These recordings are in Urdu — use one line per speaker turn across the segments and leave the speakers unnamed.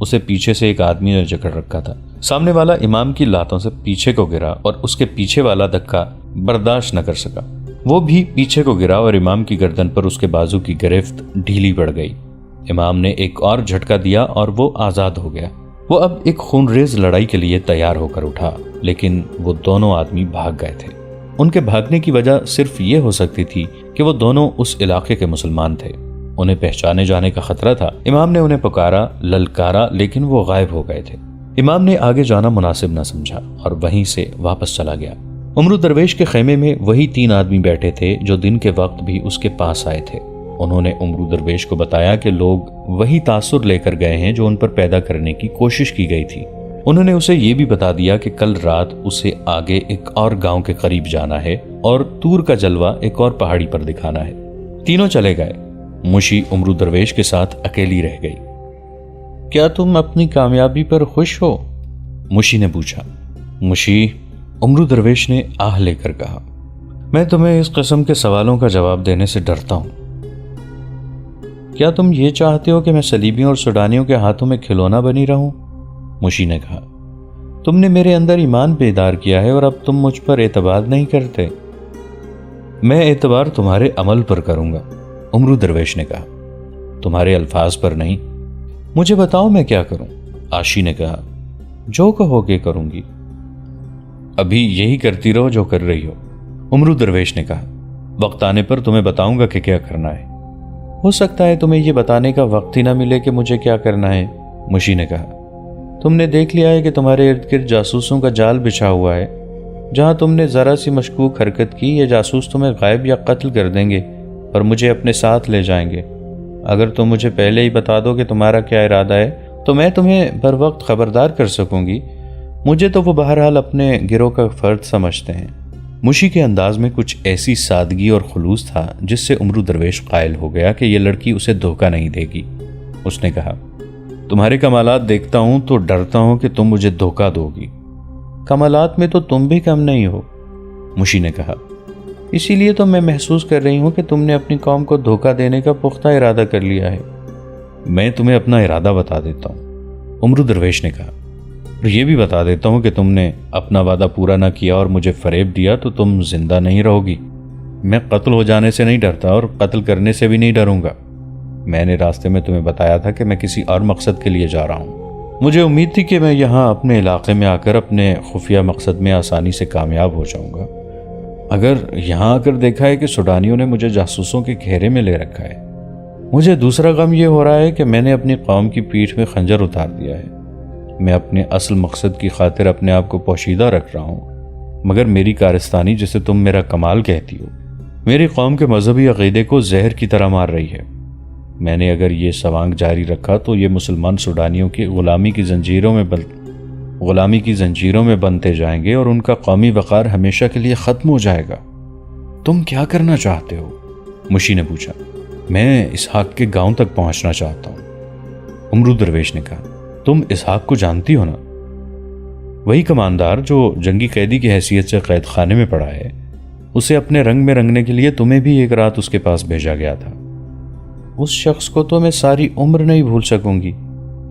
اسے پیچھے سے ایک آدمی نے جکڑ رکھا تھا۔ سامنے والا امام کی لاتوں سے پیچھے کو گرا اور اس کے پیچھے والا دھکا برداشت نہ کر سکا، وہ بھی پیچھے کو گرا اور امام کی گردن پر اس کے بازو کی گرفت ڈھیلی پڑ گئی۔ امام نے ایک اور جھٹکا دیا اور وہ آزاد ہو گیا۔ وہ اب ایک خونریز لڑائی کے لیے تیار ہو کر اٹھا، لیکن وہ دونوں آدمی بھاگ گئے تھے۔ ان کے بھاگنے کی وجہ صرف یہ ہو سکتی تھی کہ وہ دونوں اس علاقے کے مسلمان تھے، انہیں پہچانے جانے کا خطرہ تھا۔ امام نے انہیں پکارا، للکارا، لیکن وہ غائب ہو گئے تھے۔ امام نے آگے جانا مناسب نہ سمجھا اور وہیں سے واپس چلا گیا۔ عمرو درویش کے خیمے میں وہی 3 آدمی بیٹھے تھے جو دن کے وقت بھی اس کے پاس آئے تھے۔ انہوں نے عمرو درویش کو بتایا کہ لوگ وہی تاثر لے کر گئے ہیں جو ان پر پیدا کرنے کی کوشش کی گئی تھی۔ انہوں نے اسے یہ بھی بتا دیا کہ کل رات اسے آگے ایک اور گاؤں کے قریب جانا ہے اور طور کا جلوہ ایک اور پہاڑی پر دکھانا ہے۔ تینوں چلے گئے۔ مشی عمرو درویش کے ساتھ اکیلی رہ گئی۔ کیا تم اپنی کامیابی پر خوش ہو؟ مشی نے پوچھا۔ مشی، عمرو درویش نے آہ لے کر کہا، میں تمہیں اس قسم کے سوالوں کا جواب دینے سے ڈرتا ہوں۔ کیا تم یہ چاہتے ہو کہ میں صلیبیوں اور سوڈانیوں کے ہاتھوں میں کھلونا بنی رہوں؟ مشی نے کہا، تم نے میرے اندر ایمان بیدار کیا ہے اور اب تم مجھ پر اعتبار نہیں کرتے۔ میں اعتبار تمہارے عمل پر کروں گا، عمرو درویش نے کہا، تمہارے الفاظ پر نہیں۔ مجھے بتاؤ میں کیا کروں؟ عاشی نے کہا، جو کہو گے کروں گی۔ ابھی یہی کرتی رہو جو کر رہی ہو، عمرو درویش نے کہا، وقت آنے پر تمہیں بتاؤں گا کہ کیا کرنا ہے۔ ہو سکتا ہے تمہیں یہ بتانے کا وقت ہی نہ ملے کہ مجھے کیا کرنا ہے، مشی نے کہا۔ تم نے دیکھ لیا ہے کہ تمہارے ارد گرد جاسوسوں کا جال بچھا ہوا ہے۔ جہاں تم نے ذرا سی مشکوک حرکت کی، یہ جاسوس تمہیں غائب یا قتل کر دیں گے اور مجھے اپنے ساتھ لے جائیں گے۔ اگر تم مجھے پہلے ہی بتا دو کہ تمہارا کیا ارادہ ہے تو میں تمہیں بر وقت خبردار کر سکوں گی۔ مجھے تو وہ بہرحال اپنے گروہ کا فرد سمجھتے ہیں۔ مشی کے انداز میں کچھ ایسی سادگی اور خلوص تھا جس سے عمرو درویش قائل ہو گیا کہ یہ لڑکی اسے دھوکہ نہیں دے گی۔ اس نے کہا، تمہارے کمالات دیکھتا ہوں تو ڈرتا ہوں کہ تم مجھے دھوکہ دو گی۔ کمالات میں تو تم بھی کم نہیں ہو، مشی نے کہا، اسی لیے تو میں محسوس کر رہی ہوں کہ تم نے اپنی قوم کو دھوکہ دینے کا پختہ ارادہ کر لیا ہے۔ میں تمہیں اپنا ارادہ بتا دیتا ہوں، عمرو درویش نے کہا، اور یہ بھی بتا دیتا ہوں کہ تم نے اپنا وعدہ پورا نہ کیا اور مجھے فریب دیا تو تم زندہ نہیں رہو گی۔ میں قتل ہو جانے سے نہیں ڈرتا اور قتل کرنے سے بھی نہیں ڈروں گا۔ میں نے راستے میں تمہیں بتایا تھا کہ میں کسی اور مقصد کے لیے جا رہا ہوں۔ مجھے امید تھی کہ میں یہاں اپنے علاقے میں آ کر اپنے خفیہ مقصد میں آسانی سے کامیاب ہو جاؤں گا۔ اگر یہاں آ کر دیکھا ہے کہ سوڈانیوں نے مجھے جاسوسوں کے گھیرے میں لے رکھا ہے، مجھے دوسرا غم یہ ہو رہا ہے کہ میں نے اپنی قوم کی پیٹھ میں خنجر اتار دیا ہے۔ میں اپنے اصل مقصد کی خاطر اپنے آپ کو پوشیدہ رکھ رہا ہوں، مگر میری کارستانی جسے تم میرا کمال کہتی ہو، میری قوم کے مذہبی عقیدے کو زہر کی طرح مار رہی ہے۔ میں نے اگر یہ سوانگ جاری رکھا تو یہ مسلمان سوڈانیوں کی غلامی کی زنجیروں میں بندھتے جائیں گے اور ان کا قومی وقار ہمیشہ کے لیے ختم ہو جائے گا۔ تم کیا کرنا چاہتے ہو؟ مشی نے پوچھا۔ میں اسحاق کے گاؤں تک پہنچنا چاہتا ہوں، عمرو درویش نے کہا۔ تم اسحاق کو جانتی ہو نا؟ وہی کماندار جو جنگی قیدی کی حیثیت سے قید خانے میں پڑا ہے۔ اسے اپنے رنگ میں رنگنے کے لیے تمہیں بھی ایک رات اس کے پاس بھیجا گیا تھا۔ اس شخص کو تو میں ساری عمر نہیں بھول سکوں گی،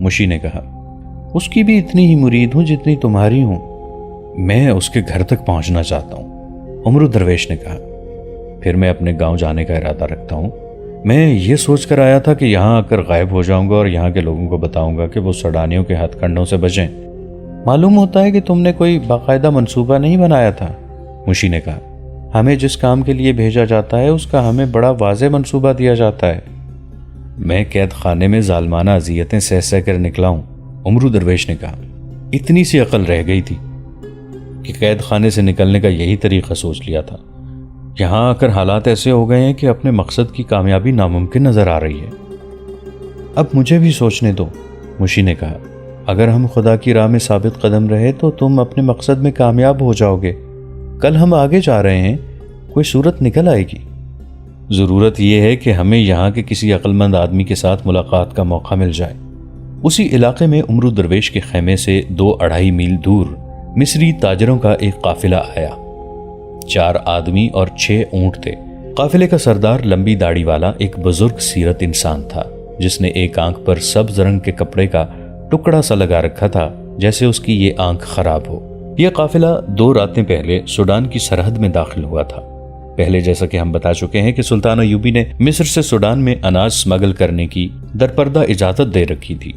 مشی نے کہا۔ اس کی بھی اتنی ہی مرید ہوں جتنی تمہاری ہوں۔ میں اس کے گھر تک پہنچنا چاہتا ہوں، عمرو درویش نے کہا۔ پھر میں اپنے گاؤں جانے کا ارادہ رکھتا ہوں۔ میں یہ سوچ کر آیا تھا کہ یہاں آ کر غائب ہو جاؤں گا اور یہاں کے لوگوں کو بتاؤں گا کہ وہ سوڈانیوں کے ہتھ کنڈوں سے بچیں۔ معلوم ہوتا ہے کہ تم نے کوئی باقاعدہ منصوبہ نہیں بنایا تھا، مشی نے کہا۔ ہمیں جس کام کے لیے بھیجا جاتا ہے اس کا ہمیں بڑا واضح منصوبہ دیا جاتا ہے۔ میں قید خانے میں ظالمانہ اذیتیں سہ سہ کر نکلا ہوں، عمرو درویش نے کہا۔ اتنی سی عقل رہ گئی تھی کہ قید خانے سے نکلنے کا یہی طریقہ سوچ لیا تھا۔ یہاں آ کر حالات ایسے ہو گئے ہیں کہ اپنے مقصد کی کامیابی ناممکن نظر آ رہی ہے۔ اب مجھے بھی سوچنے دو، مشی نے کہا۔ اگر ہم خدا کی راہ میں ثابت قدم رہے تو تم اپنے مقصد میں کامیاب ہو جاؤ گے۔ کل ہم آگے جا رہے ہیں، کوئی صورت نکل آئے گی۔ ضرورت یہ ہے کہ ہمیں یہاں کے کسی عقل مند آدمی کے ساتھ ملاقات کا موقع مل جائے۔ اسی علاقے میں عمرو درویش کے خیمے سے 2-2.5 میل دور مصری تاجروں کا ایک قافلہ آیا۔ 4 آدمی اور 6 اونٹ تھے۔ قافلے کا سردار لمبی داڑھی والا ایک بزرگ سیرت انسان تھا جس نے ایک آنکھ پر سبز رنگ کے کپڑے کا ٹکڑا سا لگا رکھا تھا جیسے اس کی یہ آنکھ خراب ہو۔ یہ قافلہ 2 راتیں پہلے سوڈان کی سرحد میں داخل ہوا تھا۔ پہلے جیسا کہ ہم بتا چکے ہیں کہ سلطان ایوبی نے مصر سے سوڈان میں اناج سمگل کرنے کی درپردہ اجازت دے رکھی تھی۔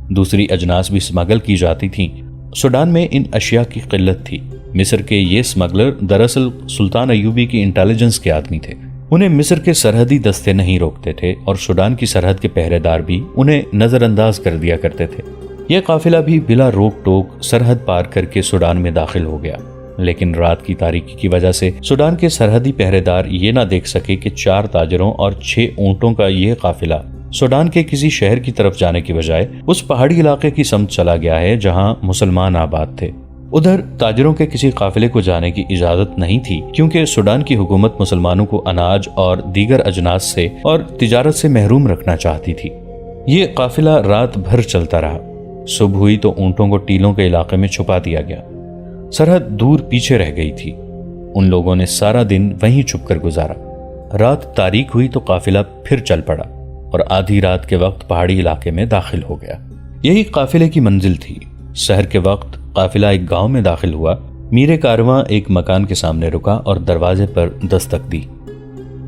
دوسری اجناس بھی سمگل کی جاتی تھیں۔ سوڈان میں ان اشیاء کی قلت تھی۔ مصر کے یہ سمگلر دراصل سلطان ایوبی کی انٹیلیجنس کے آدمی تھے۔ انہیں مصر کے سرحدی دستے نہیں روکتے تھے اور سوڈان کی سرحد کے پہرے دار بھی انہیں نظر انداز کر دیا کرتے تھے۔ یہ قافلہ بھی بلا روک ٹوک سرحد پار کر کے سوڈان میں داخل ہو گیا، لیکن رات کی تاریکی کی وجہ سے سوڈان کے سرحدی پہرے دار یہ نہ دیکھ سکے کہ 4 تاجروں اور 6 اونٹوں کا یہ قافلہ سوڈان کے کسی شہر کی طرف جانے کی بجائے اس پہاڑی علاقے کی سمت چلا گیا ہے جہاں مسلمان آباد تھے۔ ادھر تاجروں کے کسی قافلے کو جانے کی اجازت نہیں تھی، کیونکہ سوڈان کی حکومت مسلمانوں کو اناج اور دیگر اجناس سے اور تجارت سے محروم رکھنا چاہتی تھی۔ یہ قافلہ رات بھر چلتا رہا۔ صبح ہوئی تو اونٹوں کو ٹیلوں کے علاقے میں چھپا دیا گیا۔ سرحد دور پیچھے رہ گئی تھی۔ ان لوگوں نے سارا دن وہیں چھپ کر گزارا۔ رات تاریک ہوئی تو قافلہ پھر چل پڑا اور آدھی رات کے وقت پہاڑی علاقے میں داخل ہو گیا۔ یہی قافلے کی منزل تھی۔ سحر کے وقت قافلہ ایک گاؤں میں داخل ہوا۔ میر کارواں ایک مکان کے سامنے رکا اور دروازے پر دستک دی۔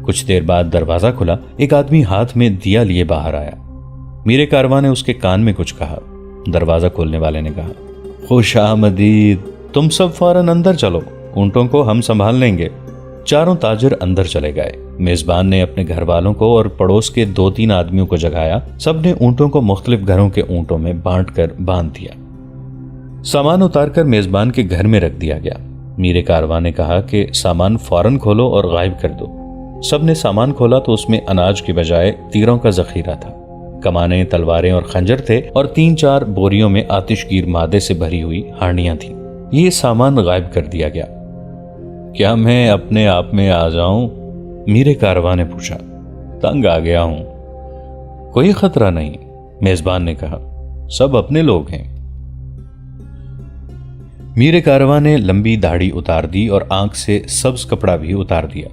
کچھ دیر بعد دروازہ کھلا۔ ایک آدمی ہاتھ میں دیا لیے باہر آیا۔ میر کارواں نے اس کے کان میں کچھ کہا۔ دروازہ کھولنے والے نے کہا، خوش آمدید، تم سب فوراً اندر چلو، اونٹوں کو ہم سنبھال لیں گے۔ چاروں تاجر اندر چلے گئے۔ میزبان نے اپنے گھر والوں کو اور پڑوس کے 2-3 آدمیوں کو جگایا۔ سب نے اونٹوں کو مختلف گھروں کے اونٹوں میں بانٹ کر باندھ دیا۔ سامان اتار کر میزبان کے گھر میں رکھ دیا گیا۔ میر کارواں نے کہا کہ سامان فوراً کھولو اور غائب کر دو۔ سب نے سامان کھولا تو اس میں اناج کے بجائے تیروں کا ذخیرہ تھا۔ کمانیں، تلواریں اور خنجر تھے اور 3-4 بوریوں میں آتش گیر مادے سے بھری ہوئی ہانڈیاں تھیں۔ یہ سامان غائب کر دیا گیا۔ کیا میں اپنے آپ میں آ جاؤں؟ میر کارواں نے پوچھا۔ تنگ آ گیا ہوں۔ کوئی خطرہ نہیں، میزبان نے کہا، سب اپنے لوگ ہیں۔ میر کارواں نے لمبی داڑھی اتار دی اور آنکھ سے سبز کپڑا بھی اتار دیا۔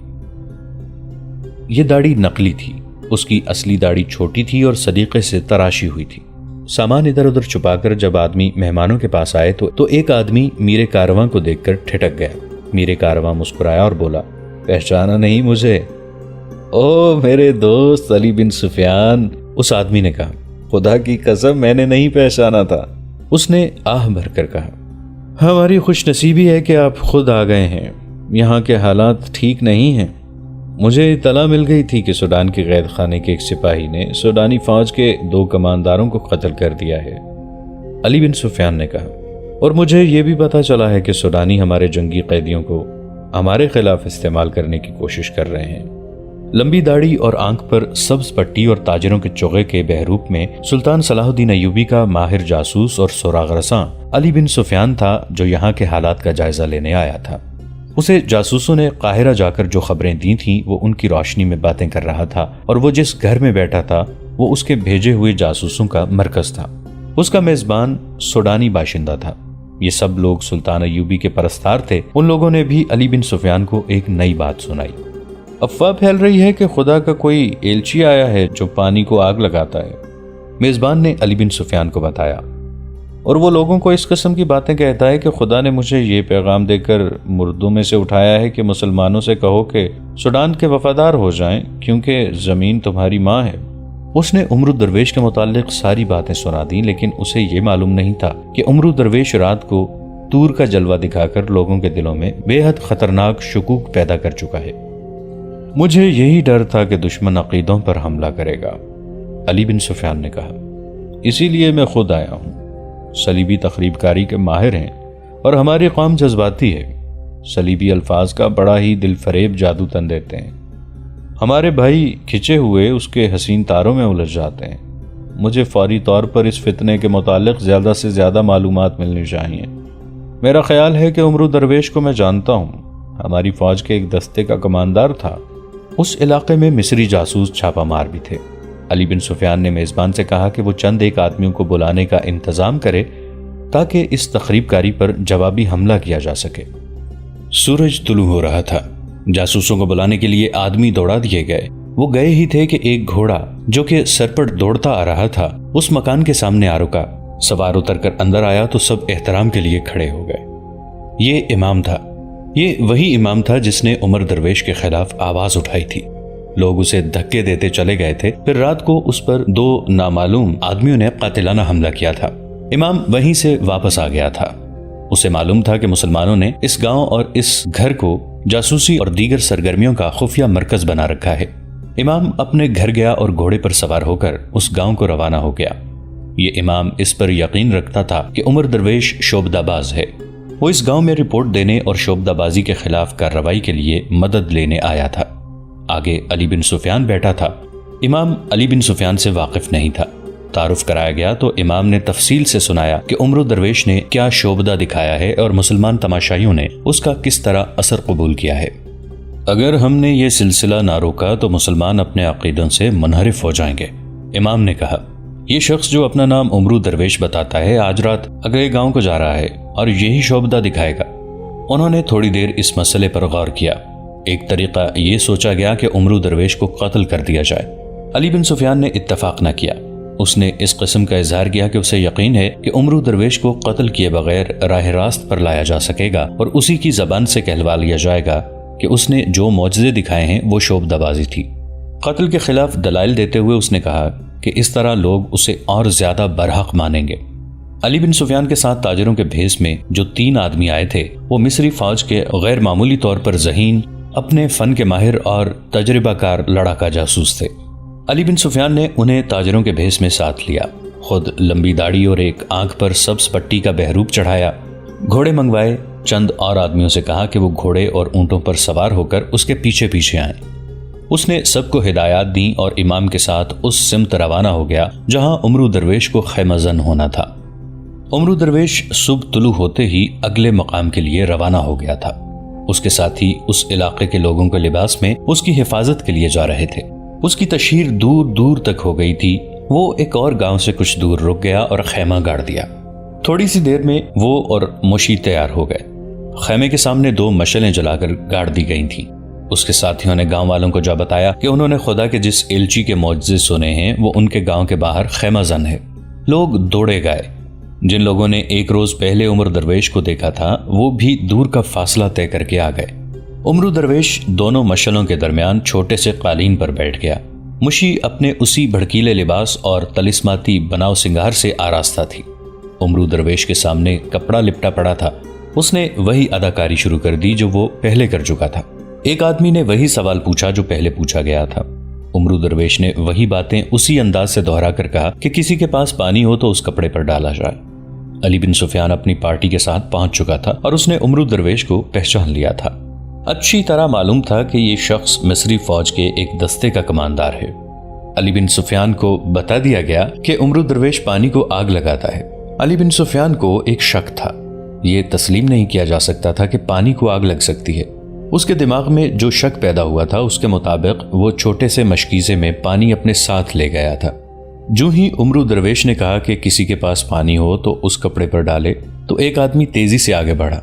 یہ داڑھی نقلی تھی۔ اس کی اصلی داڑھی چھوٹی تھی اور سلیقے سے تراشی ہوئی تھی۔ سامان ادھر ادھر چھپا کر جب آدمی مہمانوں کے پاس آئے تو ایک آدمی میر کارواں کو دیکھ کر ٹھٹک گیا۔ میر کارواں مسکرایا اور بولا، پہچانا نہیں مجھے؟ او میرے دوست علی بن سفیان، اس آدمی نے کہا۔ خدا کی قسم میں نے نہیں پہچانا تھا، اس نے آہ بھر کر کہا۔ ہماری خوش نصیبی ہے کہ آپ خود آ گئے ہیں۔ یہاں کے حالات ٹھیک نہیں ہیں۔ مجھے اطلاع مل گئی تھی کہ سوڈان کے قید خانے کے ایک سپاہی نے سوڈانی فوج کے 2 کمانداروں کو قتل کر دیا ہے، علی بن سفیان نے کہا، اور مجھے یہ بھی پتا چلا ہے کہ سوڈانی ہمارے جنگی قیدیوں کو ہمارے خلاف استعمال کرنے کی کوشش کر رہے ہیں۔ لمبی داڑھی اور آنکھ پر سبز پٹی اور تاجروں کے چوغے کے بہروپ میں سلطان صلاح الدین ایوبی کا ماہر جاسوس اور سراغ رساں علی بن سفیان تھا، جو یہاں کے حالات کا جائزہ لینے آیا تھا۔ اسے جاسوسوں نے قاہرہ جا کر جو خبریں دی تھیں وہ ان کی روشنی میں باتیں کر رہا تھا، اور وہ جس گھر میں بیٹھا تھا وہ اس کے بھیجے ہوئے جاسوسوں کا مرکز تھا۔ اس کا میزبان سوڈانی باشندہ تھا۔ یہ سب لوگ سلطان ایوبی کے پرستار تھے۔ ان لوگوں نے بھی علی بن سفیان کو ایک نئی بات سنائی۔ افواہ پھیل رہی ہے کہ خدا کا کوئی ایلچی آیا ہے جو پانی کو آگ لگاتا ہے، میزبان نے علی بن سفیان کو بتایا، اور وہ لوگوں کو اس قسم کی باتیں کہتا ہے کہ خدا نے مجھے یہ پیغام دے کر مردوں میں سے اٹھایا ہے کہ مسلمانوں سے کہو کہ سوڈان کے وفادار ہو جائیں، کیونکہ زمین تمہاری ماں ہے۔ اس نے عمرو درویش کے متعلق ساری باتیں سنا دیں، لیکن اسے یہ معلوم نہیں تھا کہ عمرو درویش رات کو تور کا جلوہ دکھا کر لوگوں کے دلوں میں بے حد خطرناک شکوک پیدا کر چکا ہے۔ مجھے یہی ڈر تھا کہ دشمن عقیدوں پر حملہ کرے گا، علی بن سفیان نے کہا، اسی لیے میں خود آیا ہوں۔ صلیبی تخریب کاری کے ماہر ہیں اور ہماری قوم جذباتی ہے۔ صلیبی الفاظ کا بڑا ہی دل فریب جادو تن دیتے ہیں۔ ہمارے بھائی کھچے ہوئے اس کے حسین تاروں میں الجھ جاتے ہیں۔ مجھے فوری طور پر اس فتنے کے متعلق زیادہ سے زیادہ معلومات ملنی چاہیے۔ میرا خیال ہے کہ عمرو درویش کو میں جانتا ہوں، ہماری فوج کے ایک دستے کا کماندار تھا۔ اس علاقے میں مصری جاسوس چھاپا مار بھی تھے۔ علی بن سفیان نے میزبان سے کہا کہ وہ چند ایک آدمیوں کو بلانے کا انتظام کرے تاکہ اس تخریب کاری پر جوابی حملہ کیا جا سکے۔ سورج طلوع ہو رہا تھا۔ جاسوسوں کو بلانے کے لیے آدمی دوڑا دیے گئے۔ وہ گئے ہی تھے کہ ایک گھوڑا جو کہ سر پر دوڑتا آ رہا تھا اس مکان کے سامنے آ رکا۔ سوار اتر کر اندر آیا تو سب احترام کے لیے کھڑے ہو گئے۔ یہ امام تھا، یہ وہی امام تھا جس نے عمر درویش کے خلاف آواز اٹھائی تھی۔ لوگ اسے دھکے دیتے چلے گئے تھے۔ پھر رات کو اس پر 2 نامعلوم آدمیوں نے قاتلانہ حملہ کیا تھا۔ امام وہیں سے واپس آ گیا تھا۔ اسے معلوم تھا کہ مسلمانوں نے اس گاؤں اور اس گھر کو جاسوسی اور دیگر سرگرمیوں کا خفیہ مرکز بنا رکھا ہے۔ امام اپنے گھر گیا اور گھوڑے پر سوار ہو کر اس گاؤں کو روانہ ہو گیا۔ یہ امام اس پر یقین رکھتا تھا کہ عمر درویش شعبدہ باز ہے۔ وہ اس گاؤں میں رپورٹ دینے اور شعبدہ بازی کے خلاف کارروائی کے لیے مدد لینے آیا تھا۔ آگے علی بن سفیان بیٹھا تھا۔ امام علی بن سفیان سے واقف نہیں تھا۔ تعارف کرایا گیا تو امام نے تفصیل سے سنایا کہ عمر درویش نے کیا شعبدہ دکھایا ہے اور مسلمان تماشائیوں نے اس کا کس طرح اثر قبول کیا ہے۔ اگر ہم نے یہ سلسلہ نہ روکا تو مسلمان اپنے عقیدوں سے منحرف ہو جائیں گے، امام نے کہا۔ یہ شخص جو اپنا نام عمر درویش بتاتا ہے آج رات اگلے گاؤں کو جا رہا ہے اور یہی شعبدہ دکھائے گا۔ انہوں نے تھوڑی دیر اس مسئلے پر غور کیا۔ ایک طریقہ یہ سوچا گیا کہ عمر درویش کو قتل کر دیا جائے۔ علی بن سفیان نے اتفاق نہ کیا۔ اس نے اس قسم کا اظہار کیا کہ اسے یقین ہے کہ عمر درویش کو قتل کیے بغیر راہ راست پر لایا جا سکے گا اور اسی کی زبان سے کہلوا لیا جائے گا کہ اس نے جو معجزے دکھائے ہیں وہ شعبدہ بازی تھی۔ قتل کے خلاف دلائل دیتے ہوئے اس نے کہا کہ اس طرح لوگ اسے اور زیادہ برحق مانیں گے۔ علی بن سفیان کے ساتھ تاجروں کے بھیس میں جو 3 آدمی آئے تھے وہ مصری فوج کے غیر معمولی طور پر ذہین، اپنے فن کے ماہر اور تجربہ کار لڑاکا جاسوس تھے۔ علی بن سفیان نے انہیں تاجروں کے بھیس میں ساتھ لیا، خود لمبی داڑھی اور ایک آنکھ پر سبز پٹی کا بہروپ چڑھایا، گھوڑے منگوائے، چند اور آدمیوں سے کہا کہ وہ گھوڑے اور اونٹوں پر سوار ہو کر اس کے پیچھے پیچھے آئیں۔ اس نے سب کو ہدایات دیں اور امام کے ساتھ اس سمت روانہ ہو گیا جہاں عمر درویش کو خیمہ زن ہونا تھا۔ عمر درویش صبح طلوع ہوتے ہی اگلے مقام کے لیے روانہ ہو گیا تھا۔ اس کے ساتھی اس علاقے کے لوگوں کے لباس میں اس کی حفاظت کے لیے جا رہے تھے۔ اس کی تشہیر دور دور تک ہو گئی تھی۔ وہ ایک اور گاؤں سے کچھ دور رک گیا اور خیمہ گاڑ دیا۔ تھوڑی سی دیر میں وہ اور مشی تیار ہو گئے۔ خیمے کے سامنے 2 مشعلیں جلا کر گاڑ دی گئی تھیں۔ اس کے ساتھیوں نے گاؤں والوں کو جا بتایا کہ انہوں نے خدا کے جس ایلچی کے معجزے سنے ہیں وہ ان کے گاؤں کے باہر خیمہ زن ہے۔ لوگ دوڑے گئے۔ جن لوگوں نے ایک روز پہلے عمر درویش کو دیکھا تھا وہ بھی دور کا فاصلہ طے کر کے آ گئے۔ عمر درویش دونوں مشعلوں کے درمیان چھوٹے سے قالین پر بیٹھ گیا۔ مشی اپنے اسی بھڑکیلے لباس اور طلسماتی بناؤ سنگار سے آراستہ تھی۔ عمر درویش کے سامنے کپڑا لپٹا پڑا تھا۔ اس نے وہی اداکاری شروع کر دی جو وہ پہلے کر چکا تھا۔ ایک آدمی نے وہی سوال پوچھا جو پہلے پوچھا گیا تھا۔ عمر درویش نے وہی باتیں اسی انداز سے دہرا کر کہا کہ کسی کے پاس پانی ہو تو اس کپڑے پر ڈالا جائے۔ علی بن سفیان اپنی پارٹی کے ساتھ پہنچ چکا تھا اور اس نے عمر درویش کو پہچان لیا تھا۔ اچھی طرح معلوم تھا کہ یہ شخص مصری فوج کے ایک دستے کا کماندار ہے۔ علی بن سفیان کو بتا دیا گیا کہ عمر درویش پانی کو آگ لگاتا ہے۔ علی بن سفیان کو ایک شک تھا۔ یہ تسلیم نہیں کیا جا سکتا تھا کہ پانی کو آگ لگ سکتی ہے۔ اس کے دماغ میں جو شک پیدا ہوا تھا اس کے مطابق وہ چھوٹے سے مشکیزے میں پانی اپنے ساتھ لے گیا تھا۔ جو ہی عمر درویش نے کہا کہ کسی کے پاس پانی ہو تو اس کپڑے پر ڈالے تو ایک آدمی تیزی سے آگے بڑھا۔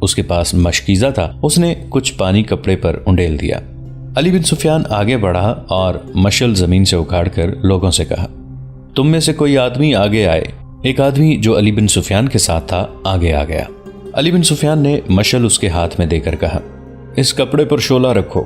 اس کے پاس مشکیزہ تھا۔ اس نے کچھ پانی کپڑے پر انڈیل دیا۔ علی بن سفیان آگے بڑھا اور مشعل زمین سے اکھاڑ کر لوگوں سے کہا، تم میں سے کوئی آدمی آگے آئے۔ ایک آدمی جو علی بن سفیان کے ساتھ تھا آگے آ گیا۔ علی بن سفیان نے مشعل اس کے ہاتھ میں دے کر کہا، اس کپڑے پر شعلہ رکھو۔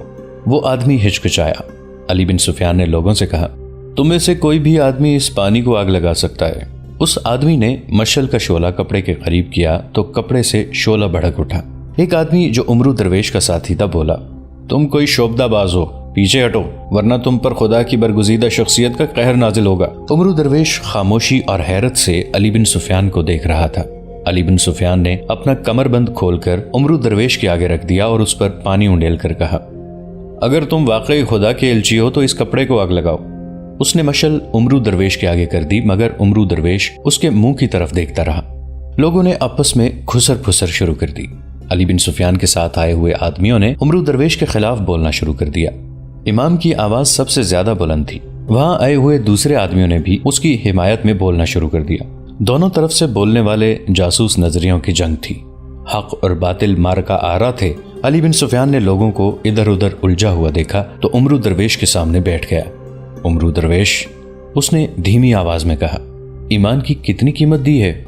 وہ آدمی ہچکچایا۔ علی بن سفیان نے لوگوں سے کہا، تم میں سے کوئی بھی آدمی اس پانی کو آگ لگا سکتا ہے۔ اس آدمی نے مشعل کا شعلہ کپڑے کے قریب کیا تو کپڑے سے شعلہ بھڑک اٹھا۔ ایک آدمی جو عمر درویش کا ساتھی تھا بولا، تم کوئی شعبدہ باز ہو، پیچھے ہٹو ورنہ تم پر خدا کی برگزیدہ شخصیت کا قہر نازل ہوگا۔ عمر درویش خاموشی اور حیرت سے علی بن سفیان کو دیکھ رہا تھا۔ علی بن سفیان نے اپنا کمر بند کھول کر عمر درویش کے آگے رکھ دیا اور اس پر پانی انڈیل کر کہا، اگر تم واقعی خدا کے الچی ہو تو اس کپڑے کو آگ لگاؤ۔ اس نے مشعل عمر درویش کے آگے کر دی مگر عمر درویش اس کے منہ کی طرف دیکھتا رہا۔ لوگوں نے آپس میں کھسر پھسر شروع کر دی۔ علی بن سفیان کے ساتھ آئے ہوئے آدمیوں نے عمر درویش کے خلاف بولنا شروع کر دیا۔ امام کی آواز سب سے زیادہ بلند تھی۔ وہاں آئے ہوئے دوسرے آدمیوں نے بھی اس کی حمایت میں بولنا شروع کر دیا۔ دونوں طرف سے بولنے والے جاسوس نظریوں کی جنگ تھی۔ حق اور باطل مارکا آرا تھے۔ علی بن سفیان نے لوگوں کو ادھر ادھر الجھا ہوا دیکھا تو عمر درویش کے سامنے بیٹھ گیا۔ عمر درویش، اس نے دھیمی آواز میں کہا، ایمان کی کتنی قیمت دی ہے؟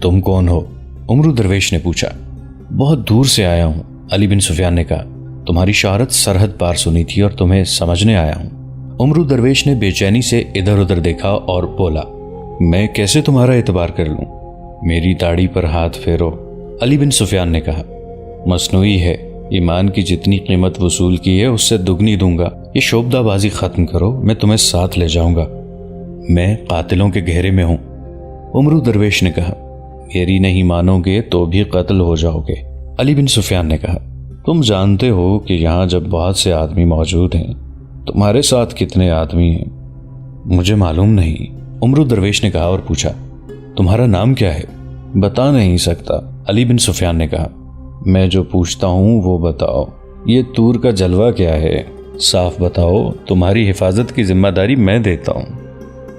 تم کون ہو؟ عمرو درویش نے پوچھا۔ بہت دور سے آیا ہوں، علی بن سفیان نے کہا۔ تمہاری شہرت سرحد پار سنی تھی اور تمہیں سمجھنے آیا ہوں۔ عمرو درویش نے بے چینی سے ادھر ادھر دیکھا اور بولا، میں کیسے تمہارا اعتبار کر لوں؟ میری داڑھی پر ہاتھ پھیرو، علی بن سفیان نے کہا۔ مصنوعی ہے، ایمان کی جتنی قیمت وصول کی ہے اس سے دگنی دوں گا۔ یہ شعبدہ بازی ختم کرو، میں تمہیں ساتھ لے جاؤں گا۔ میں قاتلوں کے گھیرے میں ہوں، عمرو درویش نے کہا۔ میری نہیں مانو گے تو بھی قتل ہو جاؤ گے، علی بن سفیان نے کہا۔ تم جانتے ہو کہ یہاں جب بہت سے آدمی موجود ہیں، تمہارے ساتھ کتنے آدمی ہیں؟ مجھے معلوم نہیں، عمرو درویش نے کہا اور پوچھا، تمہارا نام کیا ہے؟ بتا نہیں سکتا، علی بن سفیان نے کہا۔ میں جو پوچھتا ہوں وہ بتاؤ، یہ طور کا جلوہ کیا ہے؟ صاف بتاؤ، تمہاری حفاظت کی ذمہ داری میں دیتا ہوں۔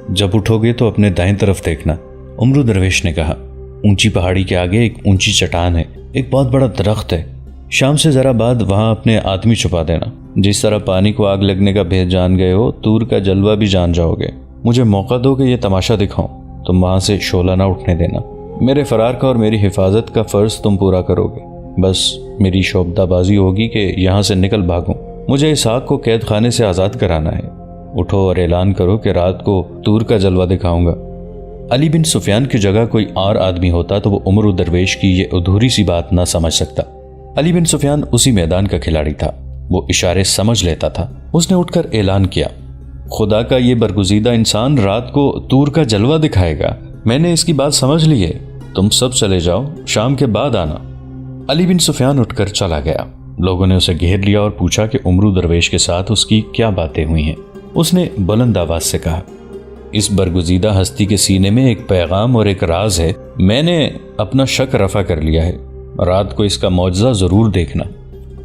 جب اٹھو گے تو اپنے دائیں طرف دیکھنا، عمرو درویش نے کہا۔ اونچی پہاڑی کے آگے ایک اونچی چٹان ہے، ایک بہت بڑا درخت ہے۔ شام سے ذرا بعد وہاں اپنے آدمی چھپا دینا۔ جس طرح پانی کو آگ لگنے کا بھید جان گئے ہو، طور کا جلوہ بھی جان جاؤ گے۔ مجھے موقع دو کہ یہ تماشا دکھاؤں، تم وہاں سے شعلہ نہ اٹھنے دینا۔ میرے فرار کا اور میری حفاظت کا فرض تم پورا کرو گے۔ بس میری شعبدہ بازی ہوگی کہ یہاں سے نکل بھاگوں۔ مجھے اسحاق کو قید خانے سے آزاد کرانا ہے۔ اٹھو اور اعلان کرو کہ رات کو طور کا جلوہ دکھاؤں گا۔ علی بن سفیان کی جگہ کوئی اور آدمی ہوتا تو وہ عمرو درویش کی یہ ادھوری سی بات نہ سمجھ سکتا۔ علی بن سفیان اسی میدان کا کھلاڑی تھا، وہ اشارے سمجھ لیتا تھا۔ اس نے اٹھ کر اعلان کیا، خدا کا یہ برگزیدہ انسان رات کو طور کا جلوہ دکھائے گا۔ میں نے اس کی بات سمجھ لی ہے، تم سب چلے جاؤ، شام کے بعد آنا۔ علی بن سفیان اٹھ کر چلا گیا۔ لوگوں نے اسے گھیر لیا اور پوچھا کہ عمرو درویش کے ساتھ اس کی کیا باتیں ہوئی ہیں۔ اس نے بلند آواز سے کہا، اس برگزیدہ ہستی کے سینے میں ایک پیغام اور ایک راز ہے۔ میں نے اپنا شک رفع کر لیا ہے، رات کو اس کا معجزہ ضرور دیکھنا۔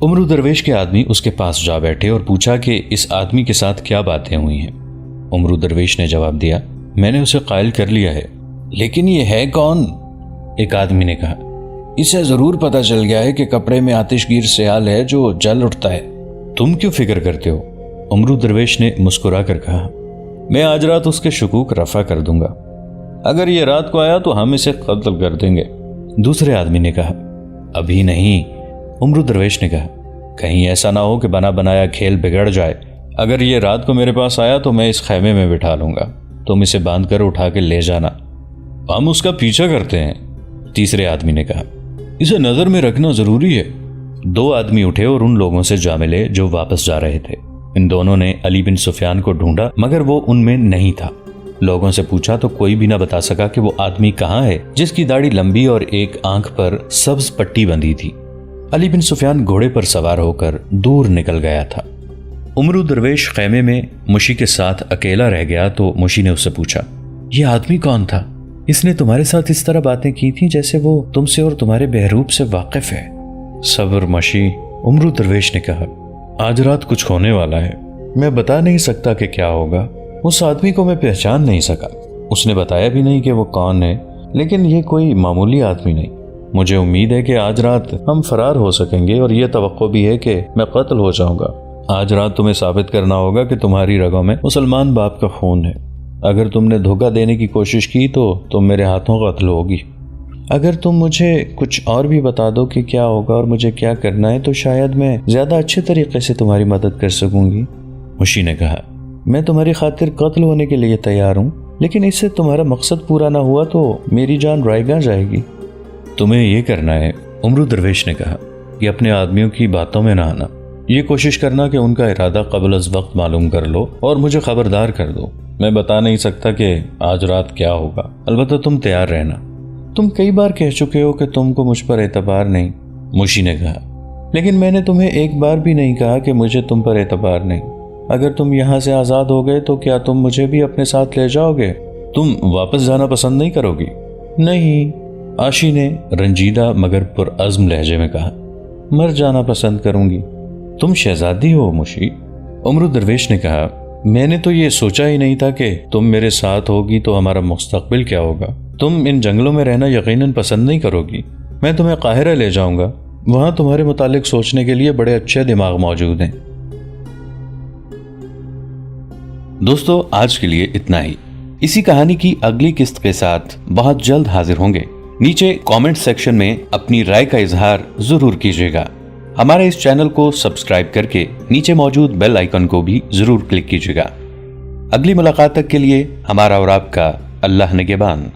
عمرو درویش کے آدمی اس کے پاس جا بیٹھے اور پوچھا کہ اس آدمی کے ساتھ کیا باتیں ہوئی ہیں۔ عمرو درویش نے جواب دیا، میں نے اسے قائل کر لیا ہے۔ لیکن یہ ہے کون؟ ایک آدمی نے کہا، اسے ضرور پتہ چل گیا ہے کہ کپڑے میں آتش گیر سیال ہے جو جل اٹھتا ہے۔ تم کیوں فکر کرتے ہو؟ عمرو درویش نے مسکرا کر کہا، میں آج رات اس کے شکوک رفع کر دوں گا۔ اگر یہ رات کو آیا تو ہم اسے قتل کر دیں گے۔ دوسرے آدمی نے کہا، ابھی نہیں، عمرو درویش نے کہا، کہیں ایسا نہ ہو کہ بنا بنایا کھیل بگڑ جائے۔ اگر یہ رات کو میرے پاس آیا تو میں اس خیمے میں بٹھا لوں گا، تم اسے باندھ کر اٹھا کے لے جانا، ہم اس کا پیچھا کرتے ہیں۔ تیسرے آدمی نے کہا، اسے نظر میں رکھنا ضروری ہے۔ دو آدمی اٹھے اور ان لوگوں سے جا ملے جو واپس جا رہے تھے۔ ان دونوں نے علی بن سفیان کو ڈھونڈا مگر وہ ان میں نہیں تھا۔ لوگوں سے پوچھا تو کوئی بھی نہ بتا سکا کہ وہ آدمی کہاں ہے جس کی داڑھی لمبی اور ایک آنکھ پر سبز پٹی بندھی تھی۔ علی بن سفیان گھوڑے پر سوار ہو کر دور نکل گیا تھا۔ عمرو درویش خیمے میں مشی کے ساتھ اکیلا رہ گیا تو مشی نے اس سے پوچھا، یہ آدمی کون تھا؟ اس نے تمہارے ساتھ اس طرح باتیں کی تھیں جیسے وہ تم سے اور تمہارے بہروپ سے واقف ہے۔ صبر مشی، عمرو درویش نے کہا، آج رات کچھ ہونے والا ہے، میں بتا نہیں سکتا کہ کیا ہوگا۔ اس آدمی کو میں پہچان نہیں سکا، اس نے بتایا بھی نہیں کہ وہ کون ہے، لیکن یہ کوئی معمولی آدمی نہیں۔ مجھے امید ہے کہ آج رات ہم فرار ہو سکیں گے اور یہ توقع بھی ہے کہ میں قتل ہو جاؤں گا۔ آج رات تمہیں ثابت کرنا ہوگا کہ تمہاری رگوں میں مسلمان باپ کا خون ہے۔ اگر تم نے دھوکہ دینے کی کوشش کی تو تم میرے ہاتھوں قتل ہوگی۔ اگر تم مجھے کچھ اور بھی بتا دو کہ کیا ہوگا اور مجھے کیا کرنا ہے تو شاید میں زیادہ اچھے طریقے سے تمہاری مدد کر سکوں گی۔ مشی نے کہا، میں تمہاری خاطر قتل ہونے کے لیے تیار ہوں، لیکن اس سے تمہارا مقصد پورا نہ ہوا تو میری جان رائیگاں جائے گی۔ تمہیں یہ کرنا ہے، عمرو درویش نے کہا، کہ اپنے آدمیوں کی باتوں میں نہ آنا۔ یہ کوشش کرنا کہ ان کا ارادہ قبل از وقت معلوم کر لو اور مجھے خبردار کر دو۔ میں بتا نہیں سکتا کہ آج رات کیا ہوگا، البتہ تم تیار رہنا۔ تم کئی بار کہہ چکے ہو کہ تم کو مجھ پر اعتبار نہیں، مشی نے کہا، لیکن میں نے تمہیں ایک بار بھی نہیں کہا کہ مجھے تم پر اعتبار نہیں۔ اگر تم یہاں سے آزاد ہو گئے تو کیا تم مجھے بھی اپنے ساتھ لے جاؤ گے؟ تم واپس جانا پسند نہیں کرو گی؟ نہیں، عاشی نے رنجیدہ مگر پرعزم لہجے میں کہا، مر جانا پسند کروں گی۔ تم شہزادی ہو مشی، عمرو درویش نے کہا، میں نے تو یہ سوچا ہی نہیں تھا کہ تم میرے ساتھ ہوگی تو ہمارا مستقبل کیا ہوگا۔ تم ان جنگلوں میں رہنا یقیناً پسند نہیں کرو گی۔ میں تمہیں قاہرہ لے جاؤں گا، وہاں تمہارے متعلق سوچنے کے لیے بڑے اچھے دماغ موجود ہیں۔ دوستو، آج کے لیے اتنا ہی۔ اسی کہانی کی اگلی قسط کے ساتھ بہت جلد حاضر ہوں گے۔ نیچے کامنٹ سیکشن میں اپنی رائے کا اظہار ضرور کیجیے گا۔ ہمارے اس چینل کو سبسکرائب کر کے نیچے موجود بیل آئیکن کو بھی ضرور کلک کیجیے گا۔ اگلی ملاقات تک کے لیے ہمارا اور آپ کا اللہ نگہبان۔